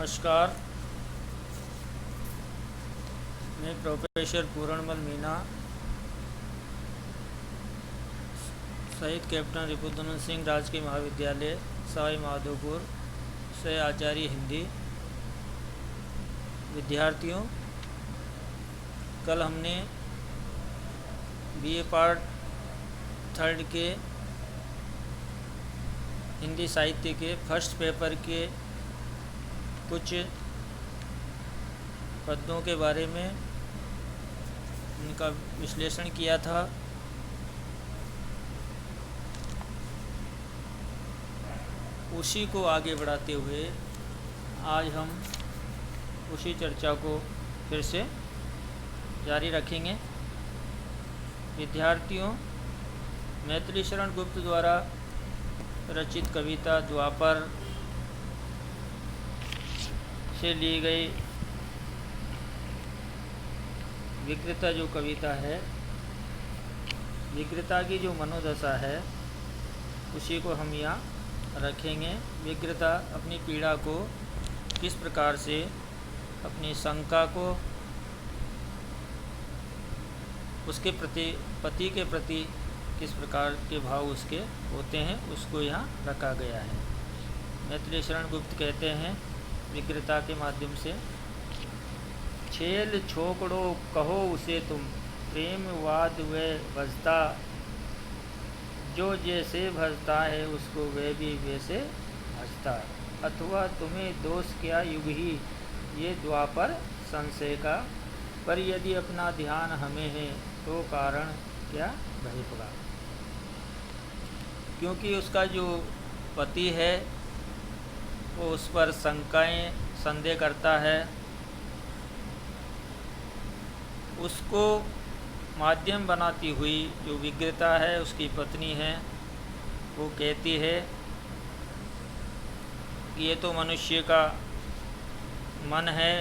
नमस्कार। मैं प्रोफेसर पूरणमल मीना, शहीद कैप्टन रिपुदमन सिंह राजकीय महाविद्यालय सवाई माधोपुर से आचार्य हिंदी। विद्यार्थियों, कल हमने बीए पार्ट 3 के हिंदी साहित्य के फर्स्ट पेपर के कुछ पद्यों के बारे में उनका विश्लेषण किया था। उसी को आगे बढ़ाते हुए आज हम उसी चर्चा को फिर से जारी रखेंगे। विद्यार्थियों, मैथिली शरण गुप्त द्वारा रचित कविता द्वापर से ली गई विकृता जो कविता है, विकृता की जो मनोदशा है उसी को हम यहाँ रखेंगे। विकृता अपनी पीड़ा को किस प्रकार से, अपनी शंका को उसके प्रति, पति के प्रति किस प्रकार के भाव उसके होते हैं, उसको यहाँ रखा गया है। मैथिली शरण गुप्त कहते हैं विकृता के माध्यम से, छेल छोकड़ो कहो उसे तुम, प्रेम वाद वे भजता, जो जैसे भजता है उसको वे भी वैसे भजता, अथवा तुम्हें दोष क्या युग ही ये द्वापर संशय का, पर यदि अपना ध्यान हमें है तो कारण क्या भय पड़ा। क्योंकि उसका जो पति है वो उस पर शंकाएं, संदेह करता है, उसको माध्यम बनाती हुई जो विकृता है, उसकी पत्नी है, वो कहती है कि ये तो मनुष्य का मन है,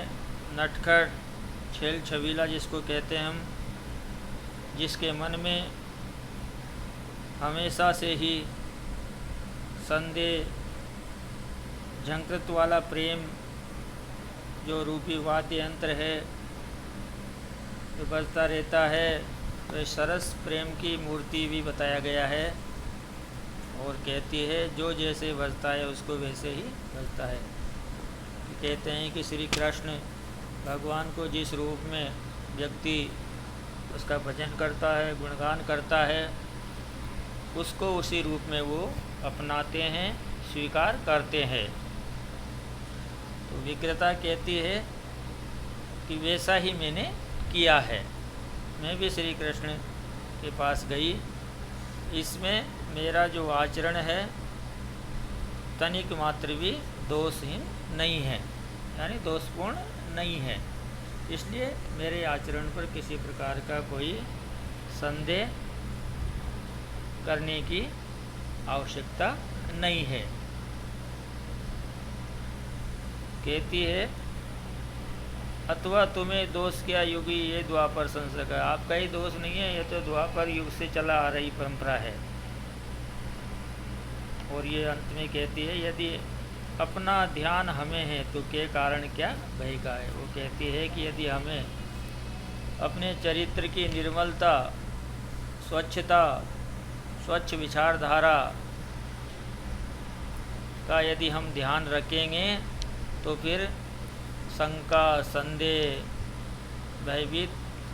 नटखट, छेल छबीला जिसको कहते हैं हम, जिसके मन में हमेशा से ही संदेह, झंकृत वाला प्रेम जो रूपी वाद्य यंत्र है जो बजता रहता है, तो सरस प्रेम की मूर्ति भी बताया गया है। और कहती है जो जैसे बजता है उसको वैसे ही बजता है। कहते हैं कि श्री कृष्ण भगवान को जिस रूप में व्यक्ति उसका भजन करता है, गुणगान करता है, उसको उसी रूप में वो अपनाते हैं, स्वीकार करते हैं। तो विकृता कहती है कि वैसा ही मैंने किया है, मैं भी श्री कृष्ण के पास गई, इसमें मेरा जो आचरण है तनिक मात्र भी दोषहीन नहीं है, यानी दोषपूर्ण नहीं है, इसलिए मेरे आचरण पर किसी प्रकार का कोई संदेह करने की आवश्यकता नहीं है। कहती है अथवा तुम्हें दोष क्या युगी ये द्वापर संसर्ग है, आपका ही दोष नहीं है, ये तो द्वापर युग से चला आ रही परंपरा है। और ये अंत में कहती है यदि अपना ध्यान हमें है तो के कारण क्या भय का है। वो कहती है कि यदि हमें अपने चरित्र की निर्मलता, स्वच्छता, स्वच्छ विचारधारा का यदि हम ध्यान रखेंगे तो फिर शंका, संदेह, भयभीत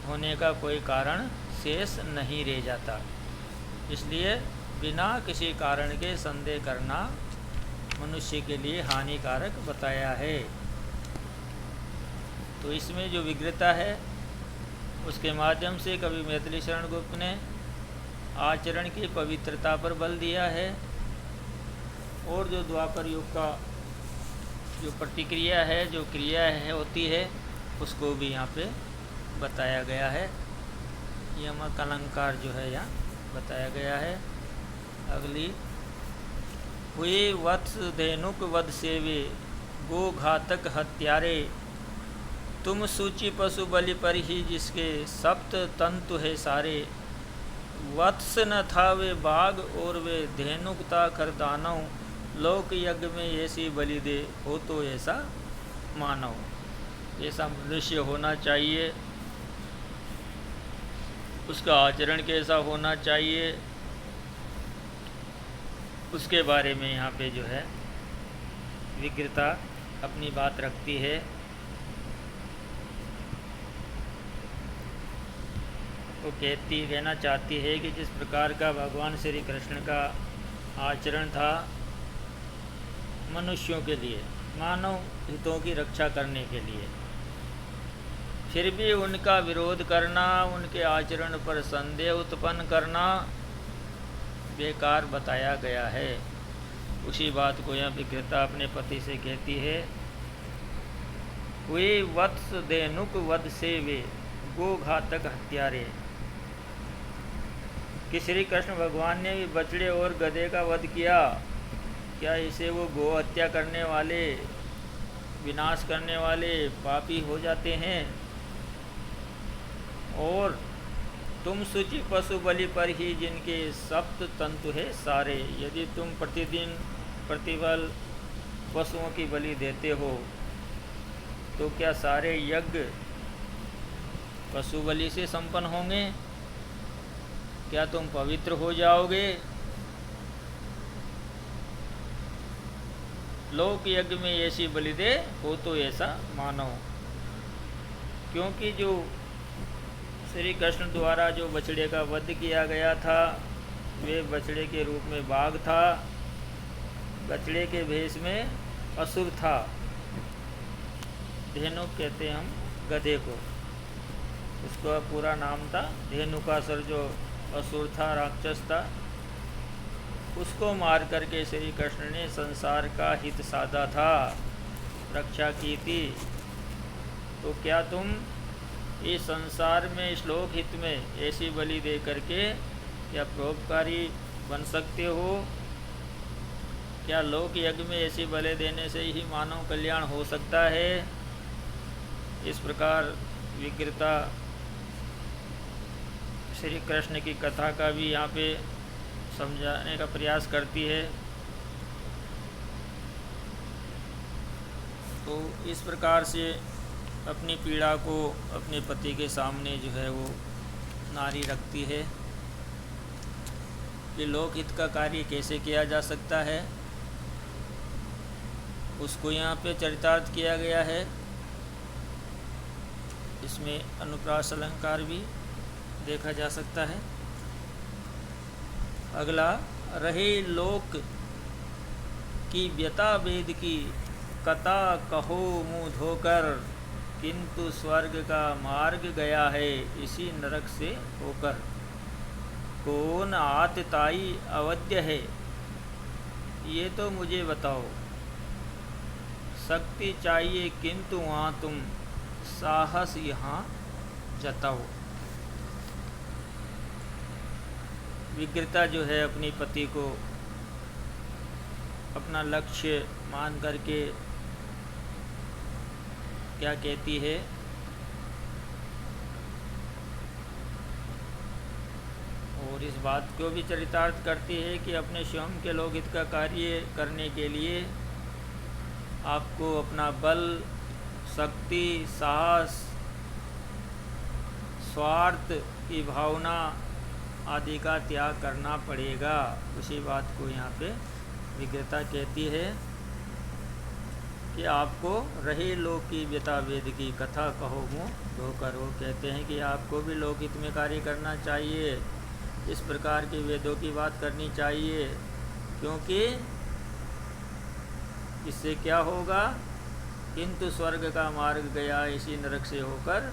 होने का कोई कारण शेष नहीं रह जाता। इसलिए बिना किसी कारण के संदेह करना मनुष्य के लिए हानिकारक बताया है। तो इसमें जो विकृता है उसके माध्यम से कवि मैथिली शरण गुप्त ने आचरण की पवित्रता पर बल दिया है, और जो द्वापर युग का जो प्रतिक्रिया है, जो क्रिया है होती है, उसको भी यहाँ पे बताया गया है। यमक अलंकार जो है यहाँ बताया गया है। अगली, हुए वत्स धेनुक वध सेवे, गो घातक हत्यारे, तुम सूची पशु बलि पर ही जिसके सप्त तंतु है सारे, वत्स न था वे बाघ और वे धेनुक था कर दानव, लोक यज्ञ में ऐसी बलि दे हो तो ऐसा मानव, ऐसा मनुष्य होना चाहिए, उसका आचरण कैसा होना चाहिए, उसके बारे में यहाँ पे जो है विकृता अपनी बात रखती है। वो कहना चाहती है कि जिस प्रकार का भगवान श्री कृष्ण का आचरण था मनुष्यों के लिए, मानव हितों की रक्षा करने के लिए, फिर भी उनका विरोध करना, उनके आचरण पर संदेह उत्पन्न करना बेकार बताया गया है। उसी बात को यह विकृता अपने पति से कहती है। वे वत्स देनुक वध से वे गो घातक हत्यारे, कि श्री कृष्ण भगवान ने भी बछड़े और गधे का वध किया, क्या इसे वो गो हत्या करने वाले, विनाश करने वाले पापी हो जाते हैं? और तुम शुचि पशु बलि पर ही जिनके सप्त तंतु है सारे, यदि तुम प्रतिदिन प्रतिबल पशुओं की बलि देते हो तो क्या सारे यज्ञ पशु बलि से संपन्न होंगे? क्या तुम पवित्र हो जाओगे? लोक यज्ञ में ऐसी बलि दे हो तो ऐसा मानो, क्योंकि जो श्री कृष्ण द्वारा जो बछड़े का वध किया गया था वे बछड़े के रूप में बाघ था, बछड़े के भेष में असुर था। धेनुक कहते हैं हम गधे को, उसका पूरा नाम था धेनुकासुर, जो असुर था, राक्षस था। उसको मार करके श्री कृष्ण ने संसार का हित साधा था, रक्षा की थी। तो क्या तुम इस संसार में श्लोक हित में ऐसी बलि दे करके क्या परोपकारी बन सकते हो? क्या लोक यज्ञ में ऐसी बलि देने से ही मानव कल्याण हो सकता है? इस प्रकार विकृता श्री कृष्ण की कथा का भी यहाँ पे समझाने का प्रयास करती है। तो इस प्रकार से अपनी पीड़ा को अपने पति के सामने जो है वो नारी रखती है कि लोकहित का कार्य कैसे किया जा सकता है, उसको यहाँ पे चरितार्थ किया गया है। इसमें अनुप्रास अलंकार भी देखा जा सकता है। अगला, रहे लोक की व्यथा वेद की कथा कहो मुँह धोकर, किंतु स्वर्ग का मार्ग गया है इसी नरक से होकर। कौन आतताई अवध्य है ये तो मुझे बताओ, शक्ति चाहिए किंतु वहाँ तुम साहस यहाँ जताओ। विकृता जो है अपनी पति को अपना लक्ष्य मान करके क्या कहती है, और इस बात को भी चरितार्थ करती है कि अपने स्वयं के लोकहित का कार्य करने के लिए आपको अपना बल, शक्ति, साहस, स्वार्थ की भावना आदि का त्याग करना पड़ेगा। उसी बात को यहाँ पे विकृता कहती है कि आपको रहे लोक की व्यथा वेद की कथा कहो मुँह धोकर। वो कहते हैं कि आपको भी लोकहित में कार्य करना चाहिए, इस प्रकार की वेदों की बात करनी चाहिए, क्योंकि इससे क्या होगा, किंतु स्वर्ग का मार्ग गया इसी नरक से होकर।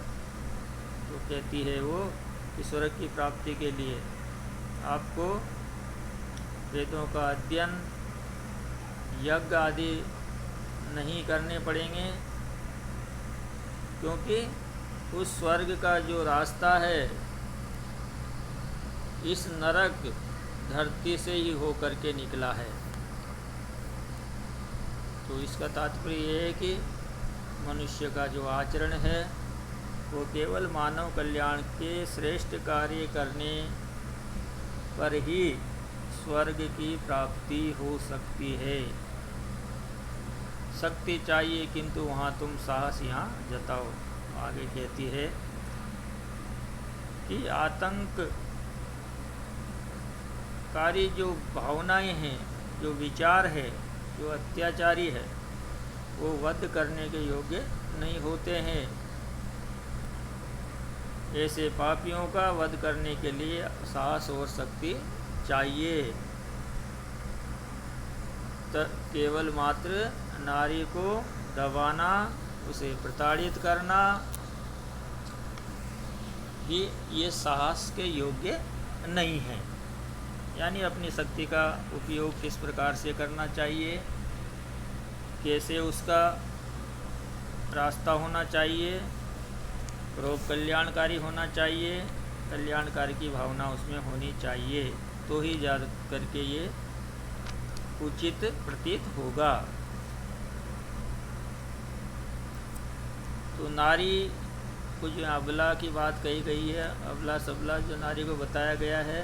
तो कहती है वो कि स्वर्ग की प्राप्ति के लिए आपको वेदों का अध्ययन, यज्ञ आदि नहीं करने पड़ेंगे, क्योंकि उस स्वर्ग का जो रास्ता है इस नरक धरती से ही होकर के निकला है। तो इसका तात्पर्य ये है कि मनुष्य का जो आचरण है वो केवल मानव कल्याण के श्रेष्ठ कार्य करने पर ही स्वर्ग की प्राप्ति हो सकती है। शक्ति चाहिए, किंतु वहाँ तुम साहस यहाँ जताओ। आगे कहती है कि आतंककारी जो भावनाएं हैं, जो विचार है, जो अत्याचारी है, वो वध करने के योग्य नहीं होते हैं। ऐसे पापियों का वध करने के लिए साहस और शक्ति चाहिए। केवल मात्र नारी को दबाना, उसे प्रताड़ित करना ही ये साहस के योग्य नहीं है। यानी अपनी शक्ति का उपयोग किस प्रकार से करना चाहिए, कैसे उसका रास्ता होना चाहिए, रोग कल्याणकारी होना चाहिए, कल्याणकारी की भावना उसमें होनी चाहिए, तो ही जा करके ये उचित प्रतीत होगा। तो नारी को जो अबला की बात कही गई है, अबला सबला जो नारी को बताया गया है,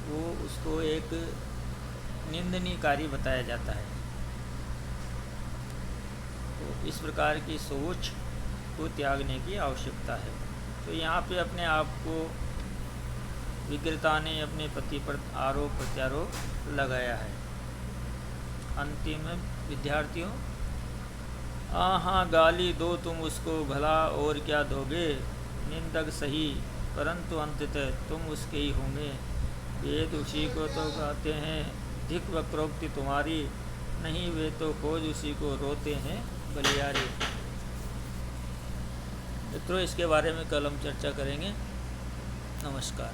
वो उसको एक निंदनीय कार्य बताया जाता है। तो इस प्रकार की सोच को त्यागने की आवश्यकता है। तो यहाँ पे अपने आप को विक्रेता ने अपने पति पर आरोप प्रत्यारोप लगाया है। अंतिम में विद्यार्थियों, हाँ गाली दो तुम उसको भला और क्या दोगे, निंदक सही परंतु अंततः तुम उसके ही होंगे। वेद उसी को तो गाते हैं, धिक वक्रोक्ति तुम्हारी, नहीं वे तो खोज उसी को रोते हैं बलियारी। मित्रों, इसके बारे में कल हम चर्चा करेंगे। नमस्कार।